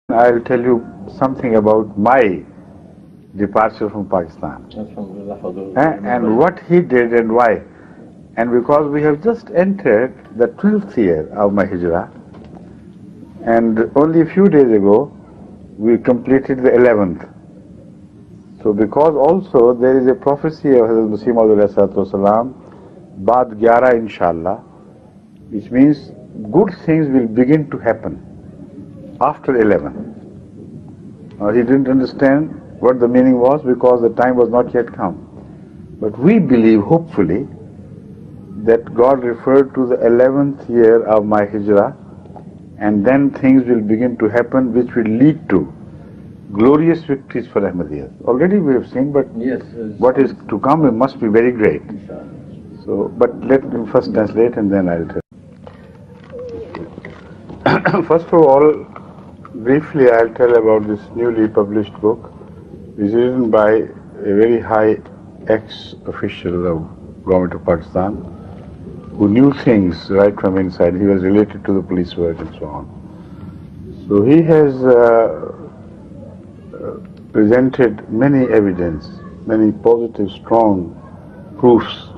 I'll tell you something about my departure from Pakistan and what he did and why. And because we have just entered the 12th year of my hijrah, and only a few days ago we completed the 11th. So because also there is a prophecy of Hazrat Masih Maud Baad 11 inshallah, which means good things will begin to happen after 11. He didn't understand what the meaning was because the time was not yet come. But we believe, hopefully, that God referred to the 11th year of my hijrah, and then things will begin to happen which will lead to glorious victories for Ahmadiyyat. Already we have seen, but what is to come must be very great. So, but let me first translate and then I'll tell. First of all, briefly I'll tell about this newly published book. It's written by a very high ex-official of Government of Pakistan who knew things right from inside. He was related to the police work and so on. So he has presented many evidence, many positive, strong proofs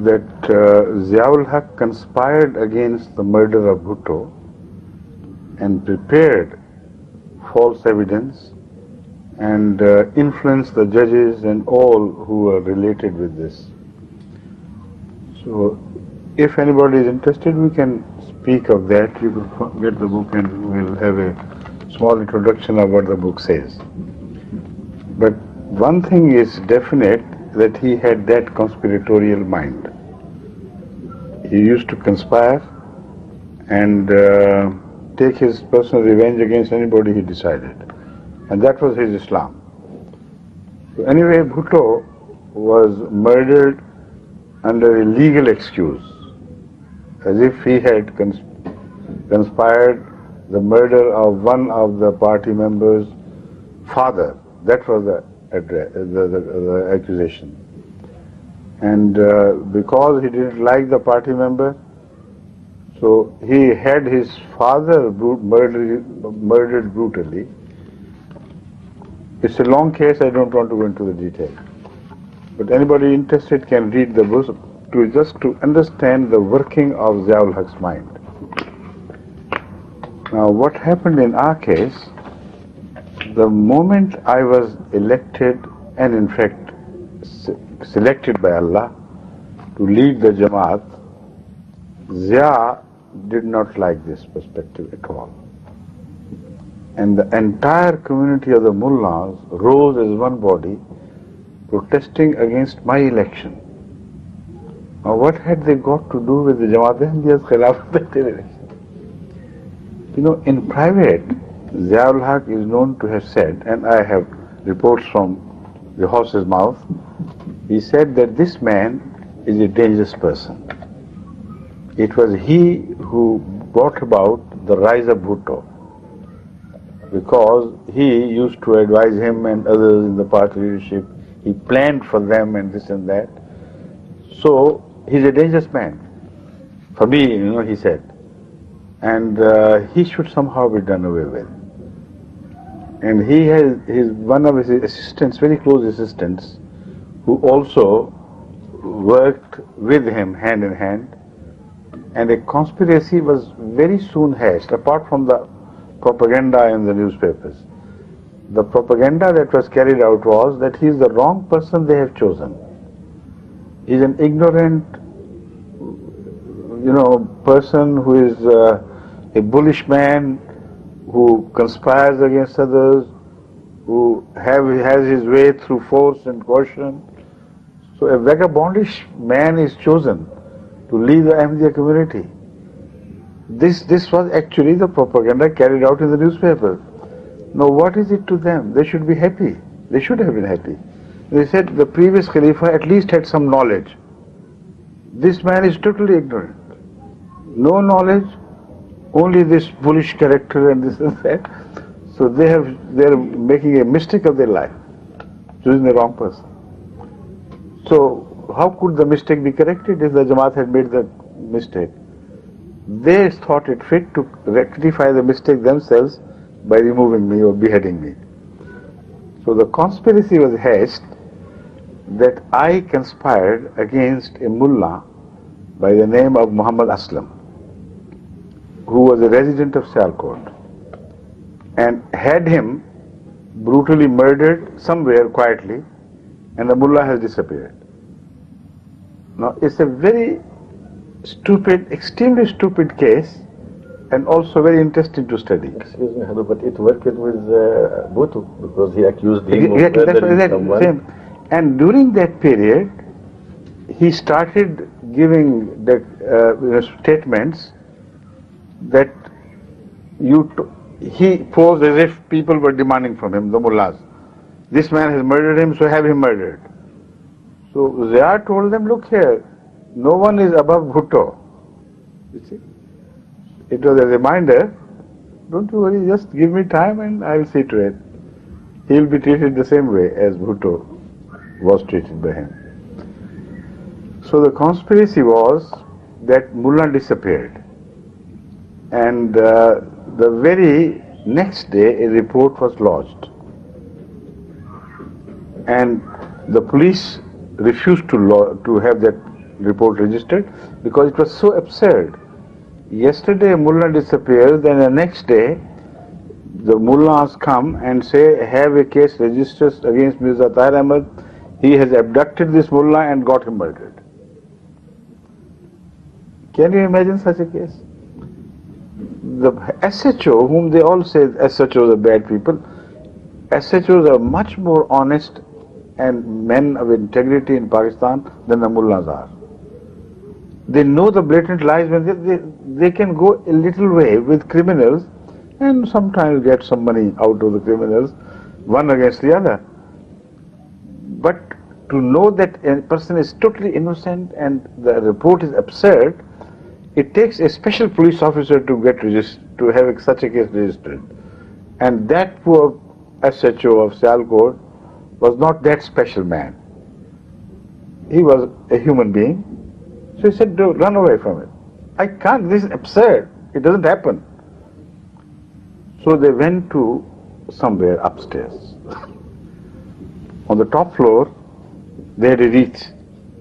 that Ziaul Haq conspired against the murder of Bhutto and prepared false evidence and influenced the judges and all who were related with this. So if anybody is interested, we can speak of that. You can get the book and we'll have a small introduction of what the book says. But one thing is definite, that he had that conspiratorial mind. He used to conspire and take his personal revenge against anybody he decided. And that was his Islam. So anyway, Bhutto was murdered under a legal excuse, as if he had conspired the murder of one of the party members' father. That was the accusation. And because he didn't like the party member, so he had his father murdered brutally. It's a long case, I don't want to go into the detail. But anybody interested can read the book just to understand the working of Ziaul Haq's mind. Now what happened in our case, the moment I was elected and in fact selected by Allah to lead the Jamaat, Zia did not like this perspective at all. And the entire community of the mullahs rose as one body protesting against my election. Now what had they got to do with the Jamaat Ahmadiyyah's Khilafat election? You know, in private, Ziaul Haq is known to have said, and I have reports from the horse's mouth, he said that this man is a dangerous person. It was he who brought about the rise of Bhutto, because he used to advise him and others in the party leadership. He planned for them and this and that. So he's a dangerous man. For me, you know, he said. And he should somehow be done away with. And he has one of his assistants, very close assistants, who also worked with him hand in hand. And a conspiracy was very soon hatched, apart from the propaganda in the newspapers. The propaganda that was carried out was that he is the wrong person they have chosen. He is an ignorant, person who is a bullish man, who conspires against others, who has his way through force and coercion. So a vagabondish man is chosen to lead the Ahmadiyya community. This was actually the propaganda carried out in the newspaper. Now what is it to them? They should be happy. They should have been happy. They said the previous Khalifa at least had some knowledge. This man is totally ignorant. No knowledge, only this bullish character and this and that. So they're making a mistake of their life, choosing the wrong person. So how could the mistake be corrected if the Jamaat had made the mistake? They thought it fit to rectify the mistake themselves by removing me or beheading me. So the conspiracy was hatched that I conspired against a mullah by the name of Muhammad Aslam, who was a resident of Sialkot, and had him brutally murdered somewhere quietly, and the mullah has disappeared. Now it's a very stupid, extremely stupid case, and also very interesting to study. Excuse me, Hadu, but it worked with Bhutto, because he accused him of murdering someone. And during that period, he started giving the statements that he posed as if people were demanding from him, the mullahs. This man has murdered him, so have him murdered. So Zia told them, look here, no one is above Bhutto. You see? It was a reminder, don't you worry, just give me time and I will see to it. He will be treated the same way as Bhutto was treated by him. So the conspiracy was that mullah disappeared. And the very next day a report was lodged. And the police refused to have that report registered because it was so absurd. Yesterday a mullah disappears, then the next day the mullahs come and say, have a case registered against Mirza Tahir Ahmad. He has abducted this mullah and got him murdered. Can you imagine such a case? The SHO, whom they all say SHOs are bad people, SHOs are much more honest and men of integrity in Pakistan than the mullahs are. They know the blatant lies when they can go a little way with criminals and sometimes get some money out of the criminals, one against the other. But to know that a person is totally innocent and the report is absurd, it takes a special police officer to have such a case registered. And that poor SHO of Sialkot was not that special man. He was a human being. So he said, run away from it. I can't, this is absurd. It doesn't happen. So they went to somewhere upstairs. On the top floor, they had a reach,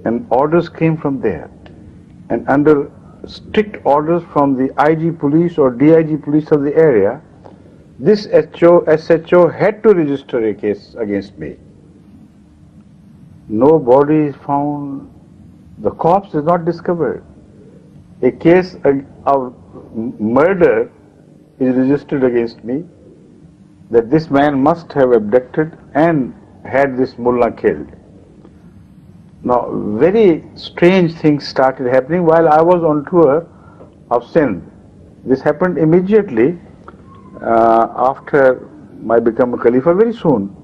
and orders came from there. And under strict orders from the IG police or DIG police of the area, this SHO had to register a case against me. No body is found. The corpse is not discovered. A case of murder is registered against me, that this man must have abducted and had this mullah killed. Now, very strange things started happening while I was on tour of Sindh. This happened immediately after my becoming Khalifa, very soon.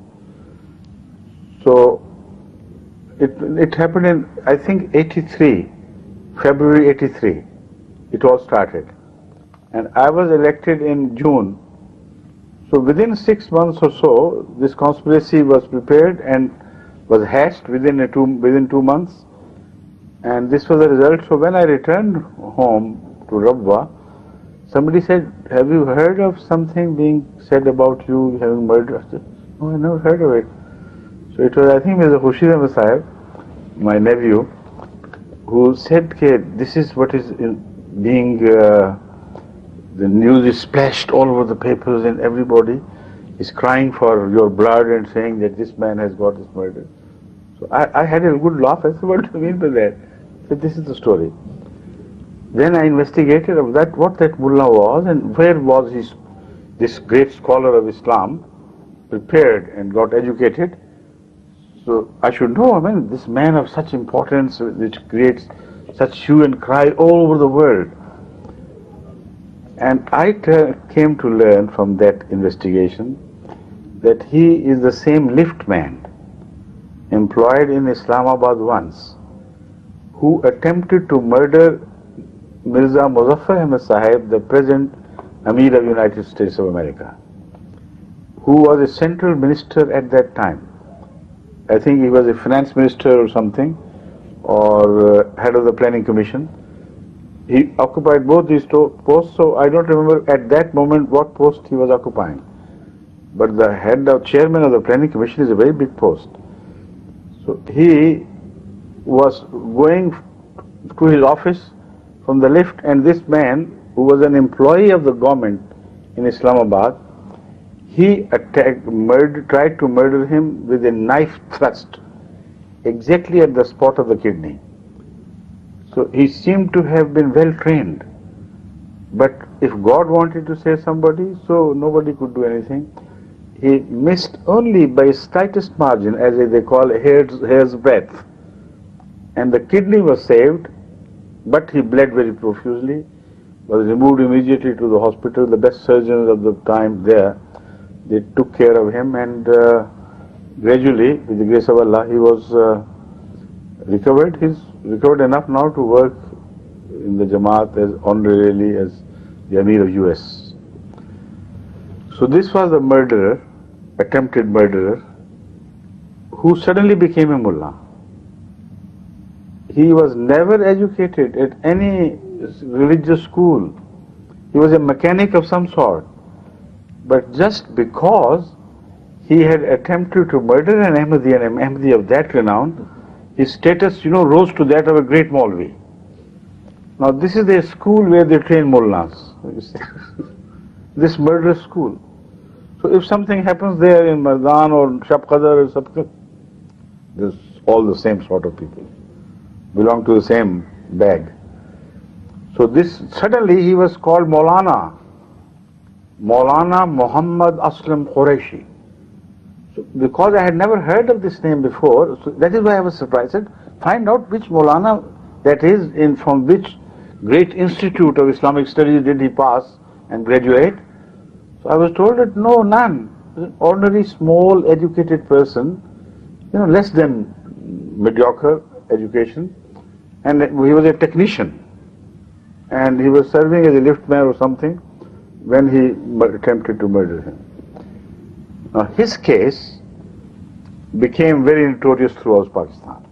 So, it happened in, I think, 83, February 83, it all started. And I was elected in June. So within 6 months or so, this conspiracy was prepared and was hatched within 2 months. And this was the result. So when I returned home to Rabwa, somebody said, have you heard of something being said about you having murdered? I said, no, I never heard of it. So it was, I think, Mr. Khurshid Ahmed Sahib, my nephew, who said, okay, this is what is being, the news is splashed all over the papers and everybody is crying for your blood and saying that this man has got this murder. So I had a good laugh. I said, what do you mean by that? I said, this is the story. Then I investigated of that, what that mullah was and where was this great scholar of Islam prepared and got educated. So I should know, I mean, this man of such importance which creates such hue and cry all over the world. And I came to learn from that investigation that he is the same lift man employed in Islamabad once, who attempted to murder Mirza Muzaffar Ahmed Sahib, the present Amir of United States of America, who was a central minister at that time. I think he was a finance minister or something, or head of the planning commission. He occupied both these posts, so I don't remember at that moment what post he was occupying. but the head of chairman of the planning commission is a very big post. So he was going to his office from the lift, and this man, who was an employee of the government in Islamabad, he tried to murder him with a knife thrust exactly at the spot of the kidney. So he seemed to have been well trained. But if God wanted to save somebody, so nobody could do anything. He missed only by slightest margin, as they call hair's breadth. And the kidney was saved, but he bled very profusely, was removed immediately to the hospital. The best surgeons of the time there, they took care of him, and gradually, with the grace of Allah, he was recovered. He's recovered enough now to work in the Jamaat as honorarily as the Amir of US. So this was the murderer, attempted murderer, who suddenly became a mullah. He was never educated at any religious school. He was a mechanic of some sort. But just because he had attempted to murder an Ahmadi, and an Ahmadi of that renown, his status, rose to that of a great Maulvi. Now this is a school where they train mullahs. This murderous school. So if something happens there in Mardan or Shab Qadar or something, there's all the same sort of people, belong to the same bag. So this, suddenly he was called Maulana Muhammad Aslam Qureshi. So because I had never heard of this name before, so that is why I was surprised. I said, find out which Maulana that is, from which great institute of Islamic studies did he pass and graduate. So I was told that no, none. An ordinary, small, educated person, less than mediocre education, and he was a technician, and he was serving as a liftman or something when he attempted to murder him. Now his case became very notorious throughout Pakistan.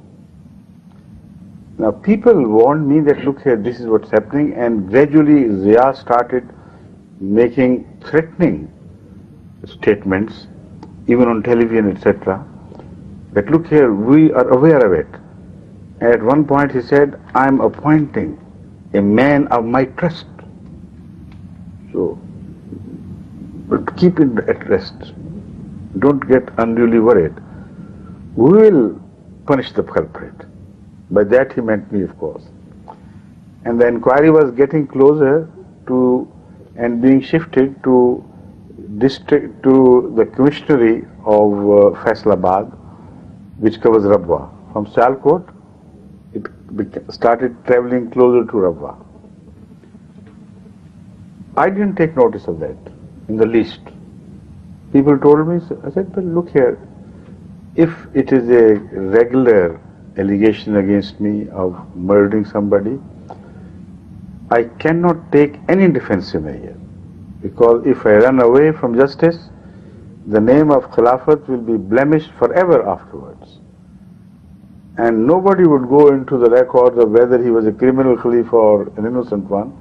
Now people warned me that, look here, this is what's happening, and gradually Zia started making threatening statements, even on television, etc., that look here, we are aware of it. And at one point he said, I'm appointing a man of my trust. So, but keep it at rest. Don't get unduly worried. We will punish the culprit. By that he meant me, of course. And the inquiry was getting closer to and being shifted to the commissionary of Faisalabad, which covers Rabwa. From Sialkot, it started traveling closer to Rabwa. I didn't take notice of that in the least. People told me, I said, but look here, if it is a regular allegation against me of murdering somebody, I cannot take any defensive measure, because if I run away from justice, the name of Khilafat will be blemished forever afterwards. And nobody would go into the records of whether he was a criminal Khalifa or an innocent one.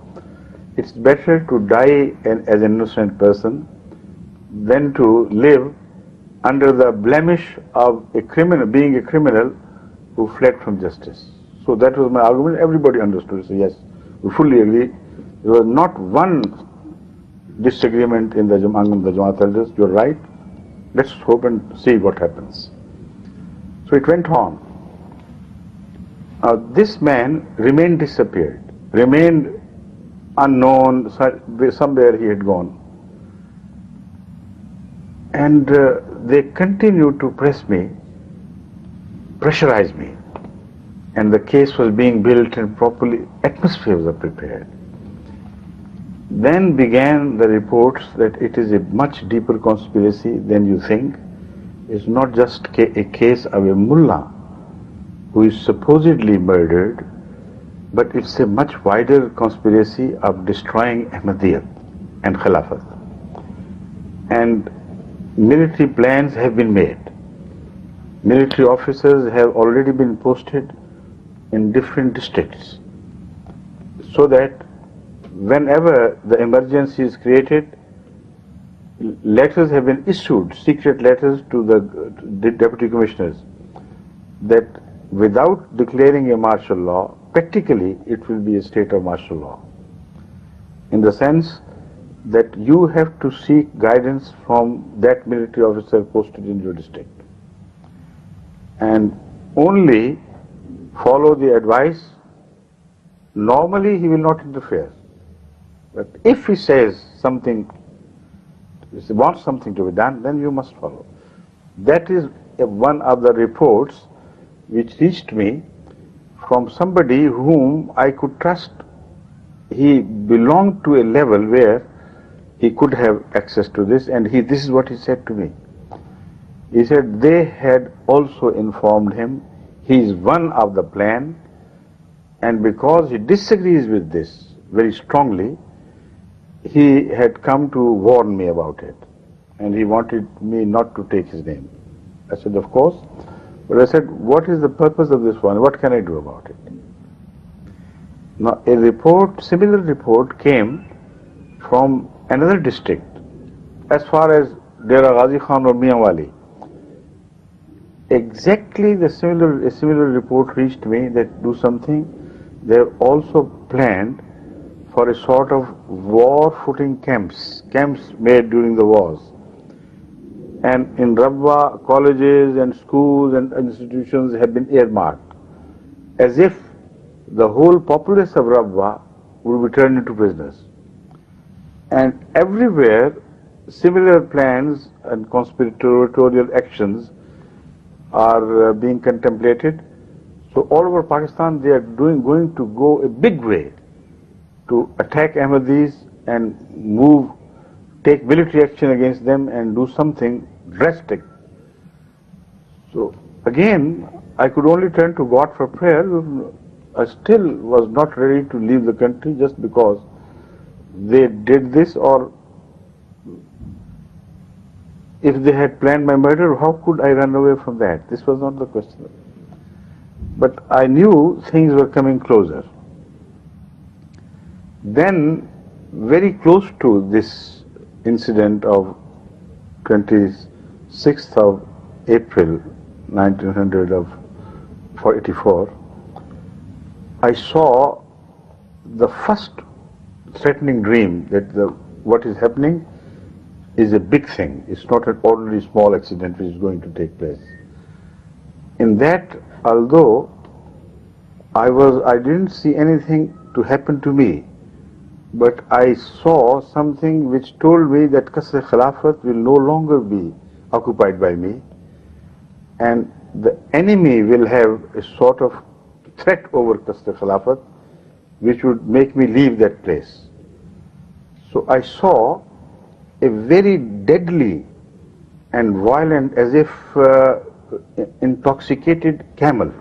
It's better to die as an innocent person than to live under the blemish of a criminal, being a criminal who fled from justice. So that was my argument. Everybody understood. So yes, we fully agree. There was not one disagreement in among the Jamaat elders. You're right. Let's hope and see what happens. So it went on. This man remained disappeared, remained unknown, somewhere he had gone. And they continued to press me, pressurize me. And the case was being built and properly, atmosphere was prepared. Then began the reports that it is a much deeper conspiracy than you think. It's not just a case of a mullah who is supposedly murdered, but it's a much wider conspiracy of destroying Ahmadiyyat and Khilafat. And military plans have been made. Military officers have already been posted in different districts, so that whenever the emergency is created, letters have been issued, secret letters to the deputy commissioners, that without declaring a martial law, practically it will be a state of martial law. In the sense that you have to seek guidance from that military officer posted in your district, and only follow the advice. Normally he will not interfere, but if he says something, if he wants something to be done, then you must follow. That is one of the reports which reached me from somebody whom I could trust. He belonged to a level where he could have access to this, and this is what he said to me. He said they had also informed him he is one of the plan, and because he disagrees with this very strongly, he had come to warn me about it, and he wanted me not to take his name. I said, of course. But I said, what is the purpose of this one? What can I do about it? Now, similar report came from another district, as far as Dera Ghazi Khan or Mianwali. Exactly a similar report reached me that do something. They have also planned for a sort of war-footing camps made during the wars. And in Rabwa, colleges and schools and institutions have been earmarked, as if the whole populace of Rabwa would be turned into prisoners. And everywhere, similar plans and conspiratorial actions are being contemplated. So all over Pakistan, they are going to go a big way to attack Ahmadis and take military action against them and do something drastic. So again, I could only turn to God for prayer. I still was not ready to leave the country just because they did this, or if they had planned my murder, how could I run away from that? This was not the question. But I knew things were coming closer. Then, very close to this incident of 26th of April 1984, I saw the first threatening dream that what is happening is a big thing. It's not an ordinary small accident which is going to take place. In that, although I didn't see anything to happen to me, but I saw something which told me that Qasr Khilafat will no longer be occupied by me, and the enemy will have a sort of threat over Qasr Khilafat which would make me leave that place. So I saw a very deadly and violent, as if intoxicated camel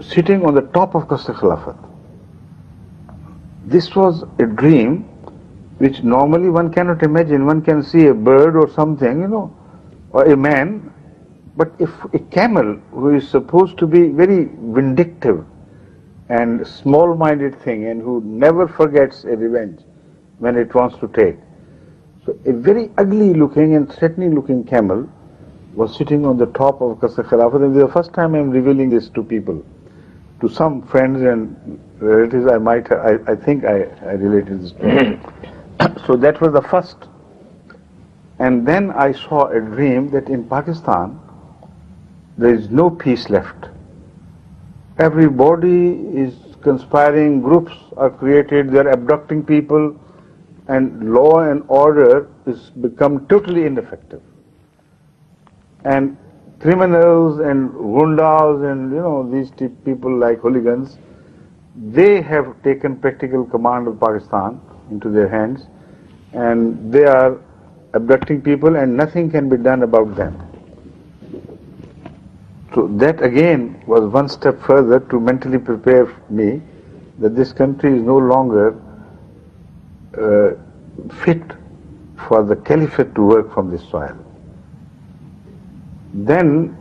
sitting on the top of Qasr Khilafat. This was a dream which normally one cannot imagine. One can see a bird or something, or a man, but if a camel who is supposed to be very vindictive and small-minded thing and who never forgets a revenge when it wants to take. So a very ugly looking and threatening looking camel was sitting on the top of Qasr Khilafat, and this is the first time I am revealing this to people. To some friends and relatives I think I related this to. So that was the first. And then I saw a dream that in Pakistan there is no peace left. Everybody is conspiring, groups are created, they are abducting people, and law and order is become totally ineffective. And criminals and gundas and these people like hooligans, they have taken practical command of Pakistan into their hands, and they are abducting people and nothing can be done about them. So that again was one step further to mentally prepare me that this country is no longer fit for the caliphate to work from this soil. Then,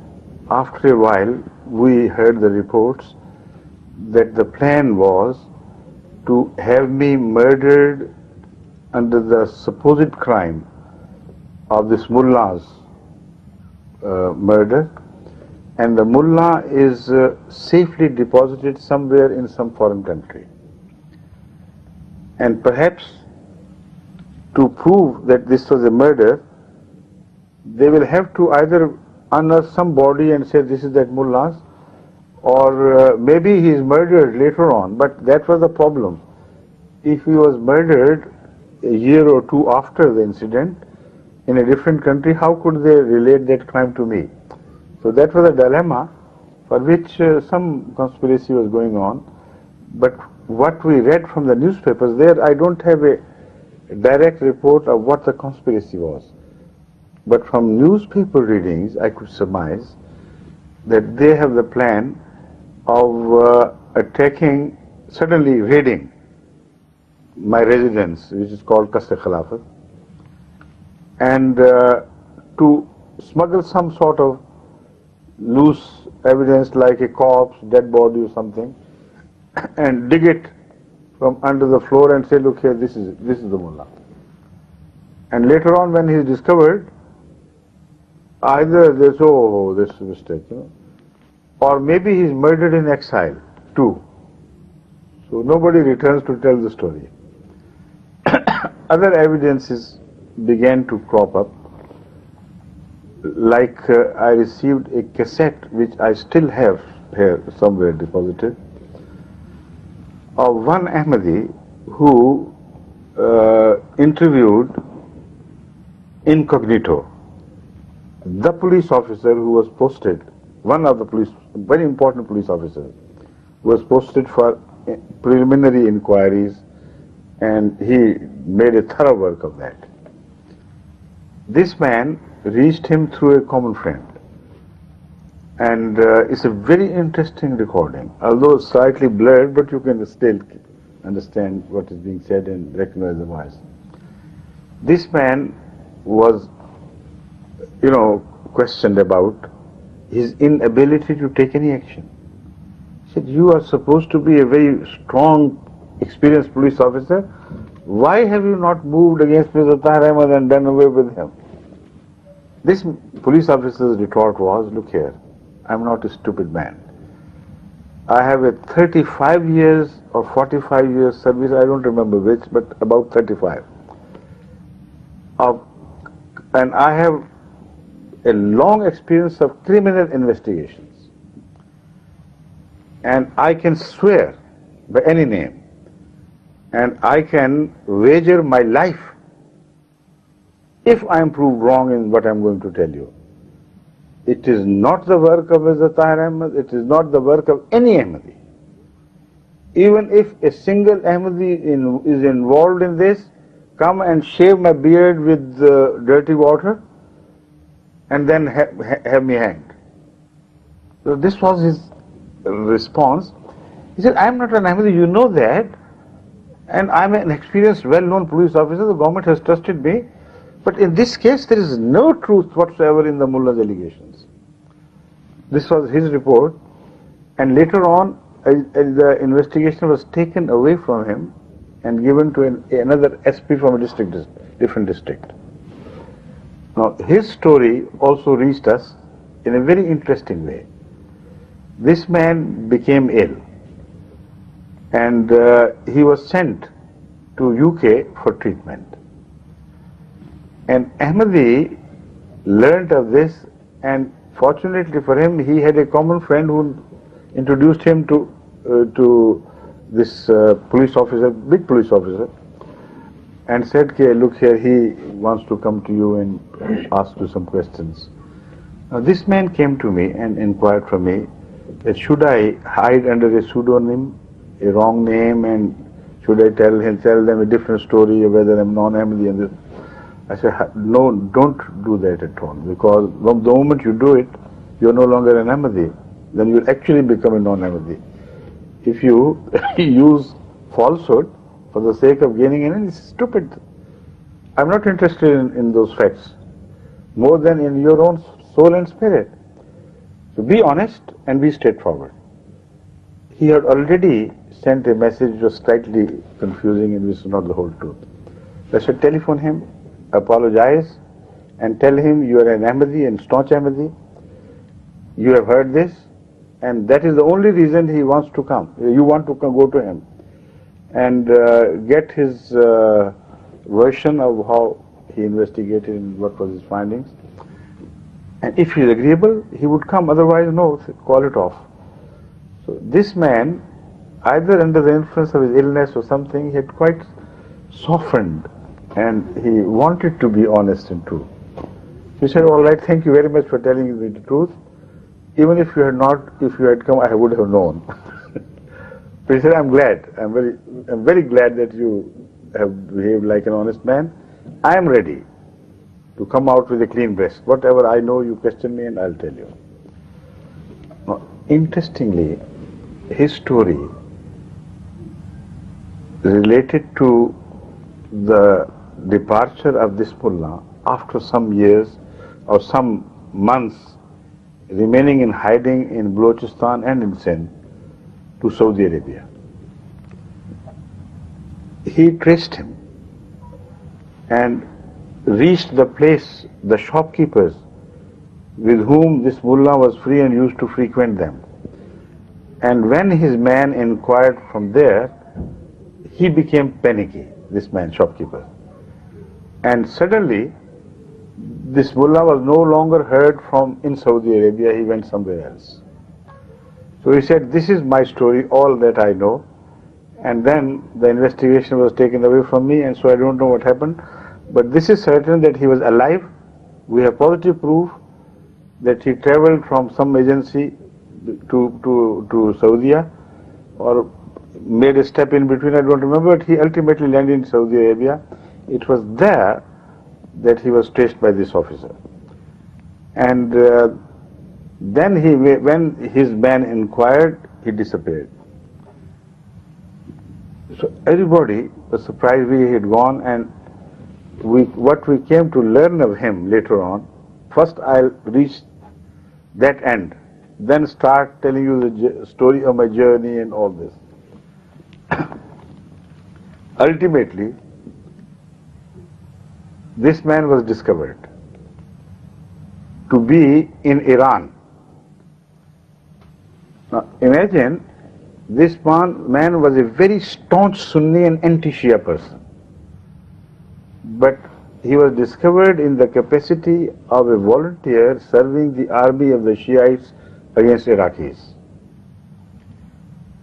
after a while, we heard the reports that the plan was to have me murdered under the supposed crime of this mullah's murder, and the mullah is safely deposited somewhere in some foreign country. And perhaps to prove that this was a murder, they will have to either unearth some body and say this is that mullah's, or maybe he is murdered later on, but that was the problem. If he was murdered a year or two after the incident in a different country, how could they relate that crime to me? So that was a dilemma for which some conspiracy was going on. But what we read from the newspapers there, I don't have a direct report of what the conspiracy was. But from newspaper readings, I could surmise that they have the plan of attacking, suddenly raiding my residence, which is called Qasr Khilafat, and to smuggle some sort of loose evidence like a corpse, dead body or something, and dig it from under the floor and say, look here, this is the mullah. And later on when he is discovered, either they say, oh, this is a mistake, or maybe he is murdered in exile too. So nobody returns to tell the story. Other evidences began to crop up. Like I received a cassette, which I still have here somewhere deposited, of one Ahmadi who interviewed incognito the police officer who was posted, one of the police, very important police officers, who was posted for preliminary inquiries, and he made a thorough work of that. This man reached him through a common friend, and it's a very interesting recording, although slightly blurred, but you can still understand what is being said and recognize the voice. This man was, questioned about his inability to take any action. He said, you are supposed to be a very strong, experienced police officer. Why have you not moved against Mr. Tahir Ahmad and done away with him? This police officer's retort was, look here, I'm not a stupid man. I have a 35 years or 45 years service, I don't remember which, but about 35. And I have a long experience of criminal investigations. And I can swear by any name, and I can wager my life if I am proved wrong in what I am going to tell you. It is not the work of Mr. Tahir Ahmad, it is not the work of any Ahmadi. Even if a single Ahmadi is involved in this, come and shave my beard with dirty water and then have me hanged. So this was his response. He said, I am not an Ahmadi, you know that, and I am an experienced, well-known police officer, the government has trusted me, but in this case there is no truth whatsoever in the mullah's allegations. This was his report, and later on the investigation was taken away from him and given to another SP from a different district. Now his story also reached us in a very interesting way. This man became ill, and he was sent to UK for treatment. And Ahmadi learnt of this, and fortunately for him, he had a common friend who introduced him to this police officer, big police officer, and said, okay, look here, he wants to come to you and ask you some questions. Now this man came to me and inquired from me that should I hide under a pseudonym, a wrong name, and should I tell them a different story of whether I'm non-Ahmadi and this. I said, no, don't do that at all, because the moment you do it, you're no longer an Ahmadi, then you'll actually become a non-Ahmadi. If you use falsehood for the sake of gaining an end, it's stupid. I'm not interested in those facts, more than in your own soul and spirit. So be honest and be straightforward. He had already sent a message which was slightly confusing and which was not the whole truth. They should telephone him, apologize, and tell him you are an Ahmadi and staunch Ahmadi. You have heard this, and that is the only reason he wants to come. You want to come, go to him and get his version of how he investigated and what was his findings. And if he is agreeable, he would come. Otherwise, no, call it off. So this man, either under the influence of his illness or something, he had quite softened, and he wanted to be honest and true. He said, "All right, thank you very much for telling me the truth. Even if you had come, I would have known." But he said, I'm very glad that you have behaved like an honest man. I am ready to come out with a clean breast. Whatever I know, you question me and I'll tell you. Now, interestingly, his story related to the departure of this mullah after some years or some months remaining in hiding in Balochistan and in Sindh to Saudi Arabia. He traced him and reached the place, the shopkeepers with whom this mullah was free and used to frequent them. And when his man inquired from there, he became panicky, this man, shopkeeper. And suddenly, this mullah was no longer heard from in Saudi Arabia, he went somewhere else. So he said, this is my story, all that I know. And then the investigation was taken away from me, and so I don't know what happened. But this is certain that he was alive. We have positive proof that he traveled from some agency to Saudi or made a step in between, I don't remember, but he ultimately landed in Saudi Arabia. It was there that he was traced by this officer. And then when his man inquired, he disappeared. So everybody was surprised where he had gone, and what we came to learn of him later on, first I'll reach that end, then start telling you the story of my journey and all this. Ultimately, this man was discovered to be in Iran. Now imagine, this man was a very staunch Sunni and anti-Shia person. But he was discovered in the capacity of a volunteer serving the army of the Shiites against Iraqis.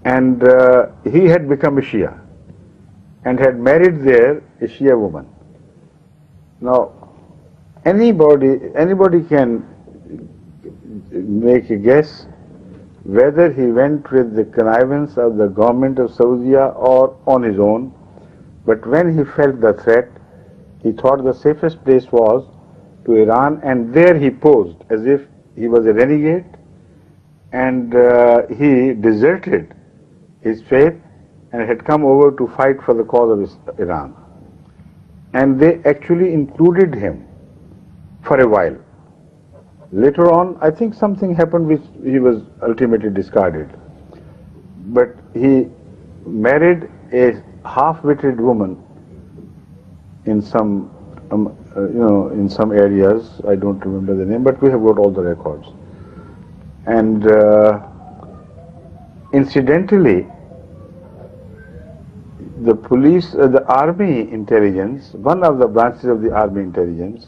And he had become a Shia and had married there a Shia woman. Now, anybody can make a guess whether he went with the connivance of the government of Saudi or on his own, but when he felt the threat, he thought the safest place was to Iran, and there he posed as if he was a renegade, and he deserted his faith and had come over to fight for the cause of Iran. And they actually included him for a while. Later on, I think something happened which he was ultimately discarded. But he married a half-witted woman in some, in some areas. I don't remember the name, but we have got all the records. And incidentally, the police, the army intelligence, one of the branches of the army intelligence,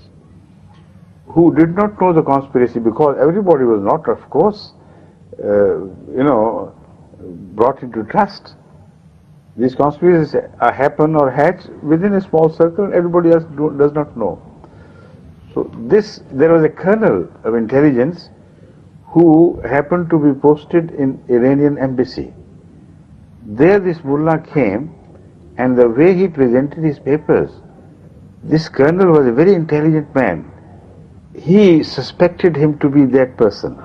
who did not know the conspiracy, because everybody was not, of course, brought into trust. These conspiracies happen or hatch within a small circle, everybody else does not know. So there was a colonel of intelligence who happened to be posted in Iranian embassy. There this mullah came, and the way he presented his papers, this colonel was a very intelligent man. He suspected him to be that person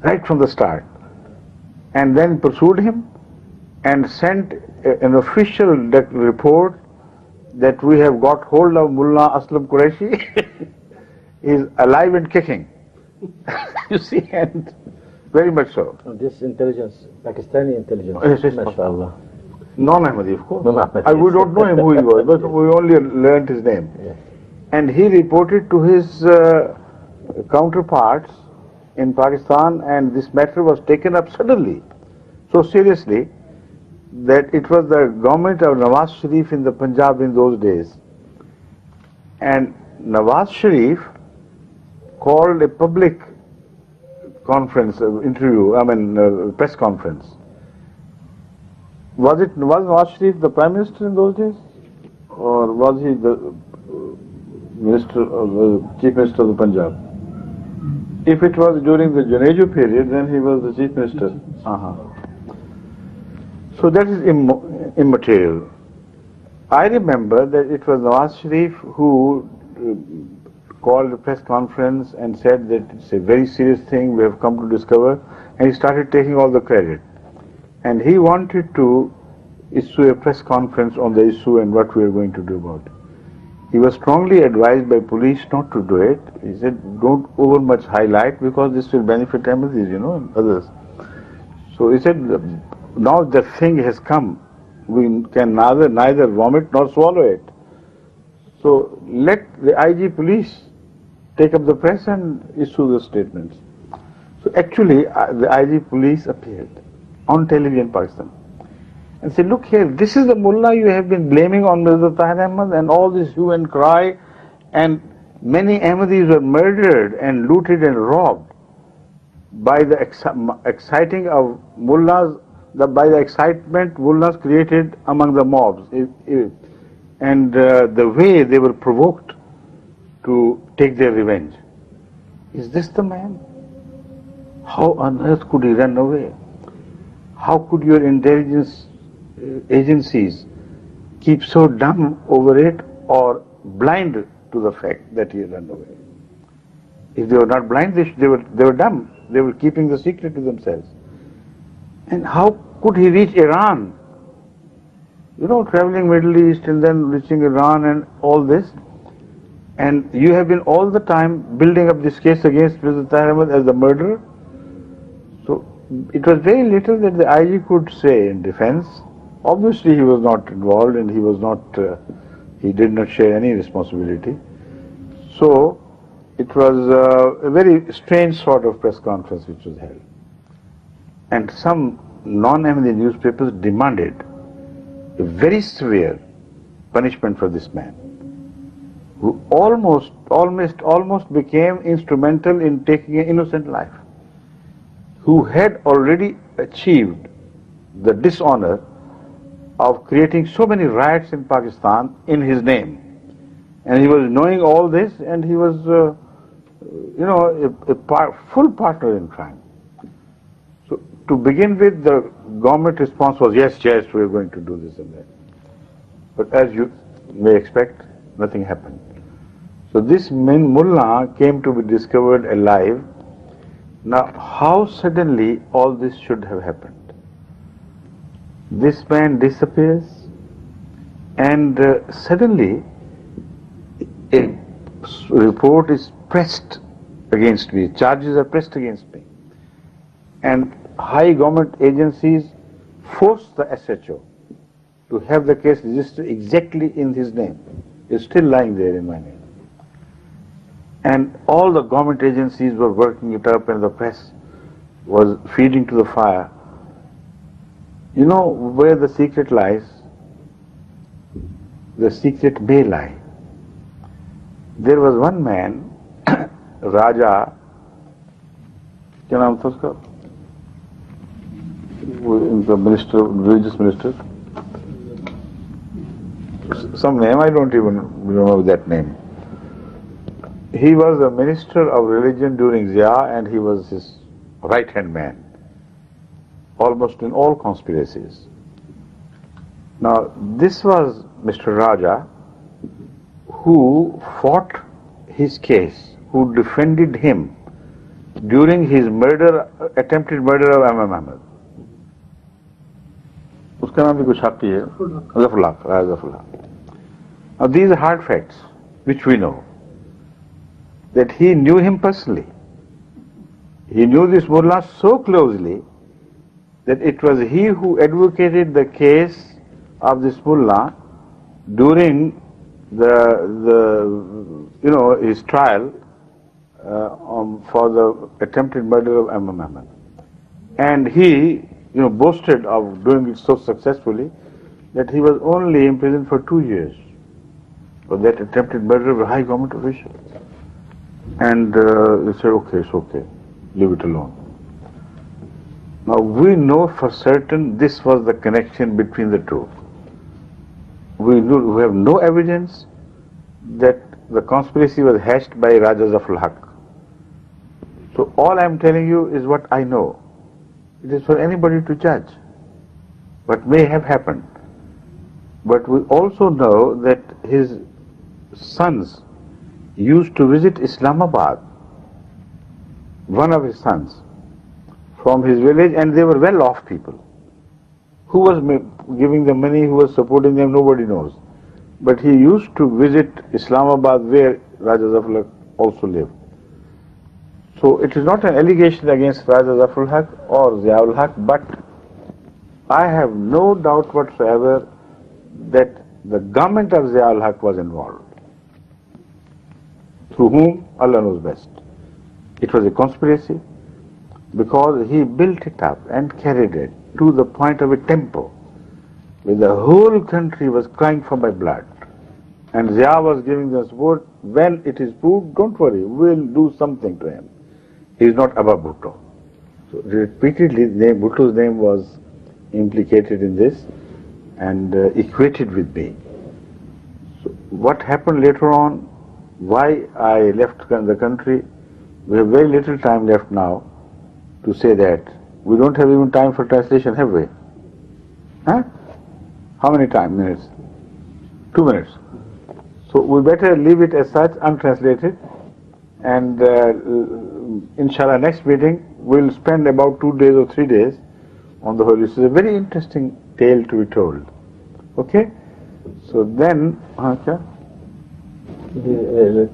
right from the start, and then pursued him and sent an official report that we have got hold of Mullah Aslam Qureshi. He is alive and kicking. You see, and very much so. This intelligence, Pakistani intelligence. Yes, mashallah. Non-Ahmadi, of course. Non-Ahmadi. We don't know him who he was, but we only learned his name. Yeah. And he reported to his counterparts in Pakistan, and this matter was taken up suddenly, so seriously, that it was the government of Nawaz Sharif in the Punjab in those days. And Nawaz Sharif called a public conference, press conference. Was Nawaz Sharif the Prime Minister in those days? Or was he the Chief Minister of the Punjab? If it was during the Junejo period, then he was the Chief Minister. So that is immaterial. I remember that it was Nawaz Sharif who called a press conference and said that it's a very serious thing we have come to discover, and he started taking all the credit. And he wanted to issue a press conference on the issue and what we are going to do about it. He was strongly advised by police not to do it. He said, don't over much highlight because this will benefit Ahmadis, and others. So he said, now the thing has come. We can neither vomit nor swallow it. So let the IG police take up the press and issue the statements. So actually, the IG police appeared on television in Pakistan and said, look here, this is the mullah you have been blaming on Mirza Tahir Ahmad, and all this hue and cry, and many Ahmadis were murdered and looted and robbed by the exciting of mullahs, by the excitement mullahs created among the mobs, and the way they were provoked to take their revenge. Is this the man? How on earth could he run away? How could your intelligence agencies keep so dumb over it or blind to the fact that he ran away? If they were not blind, they were dumb. They were keeping the secret to themselves. And how could he reach Iran? Traveling Middle East and then reaching Iran and all this. And you have been all the time building up this case against Mirza Tahir Ahmad as the murderer. So it was very little that the IG could say in defense. Obviously he was not involved and he did not share any responsibility. So it was a very strange sort of press conference which was held. And some non-Ahmadi newspapers demanded a very severe punishment for this man, who almost became instrumental in taking an innocent life, who had already achieved the dishonor of creating so many riots in Pakistan in his name. And he was knowing all this, and he was, full partner in crime. So to begin with, the government response was, yes, we are going to do this and that. But as you may expect, nothing happened. So this mullah came to be discovered alive. Now, how suddenly all this should have happened? This man disappears, and suddenly a report is pressed against me, charges are pressed against me. And high government agencies force the SHO to have the case registered exactly in his name. It's still lying there in my name. And all the government agencies were working it up, and the press was feeding to the fire. You know where the secret lies? The secret may lie. There was one man, Raja, क्या नाम था उसका? The minister, religious minister. Some name, I don't even remember that name. He was a minister of religion during Zia, and he was his right-hand man, almost in all conspiracies. Now, this was Mr. Raja, who fought his case, who defended him during his attempted murder of Imam Ahmad. Uska naam bhi kuch haqi hai, Zafrullah. Now, these are hard facts, which we know. That he knew him personally. He knew this mullah so closely that it was he who advocated the case of this mullah during his trial for the attempted murder of Imam Ahmad. And he, boasted of doing it so successfully that he was only imprisoned for 2 years for that attempted murder of a high government official. And he said, okay, it's okay, leave it alone. Now we know for certain this was the connection between the two. We have no evidence that the conspiracy was hatched by Raja Zafar al-Haq. So all I am telling you is what I know. It is for anybody to judge what may have happened. But we also know that his sons used to visit Islamabad, one of his sons, from his village, and they were well-off people. Who was giving them money, who was supporting them, nobody knows. But he used to visit Islamabad, where Raja Zafar al-Haq also lived. So it is not an allegation against Raja Zafar al-Haq or Zia al-Haq, but I have no doubt whatsoever that the government of Zia al-Haq was involved. Through whom? Allah knows best. It was a conspiracy because he built it up and carried it to the point of a tempo where the whole country was crying for my blood. And Zia was giving them support. When it is proved, don't worry, we'll do something to him. He is not Abba Bhutto. So repeatedly, Bhutto's name was implicated in this and equated with me. So what happened later on, why I left the country, we have very little time left now to say that. We don't have even time for translation, have we? Huh? How many minutes? 2 minutes. So we better leave it as such, untranslated, and inshallah next meeting we'll spend about 2 days or 3 days on the whole. This is a very interesting tale to be told. Okay? So then, let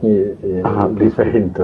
me give a hint.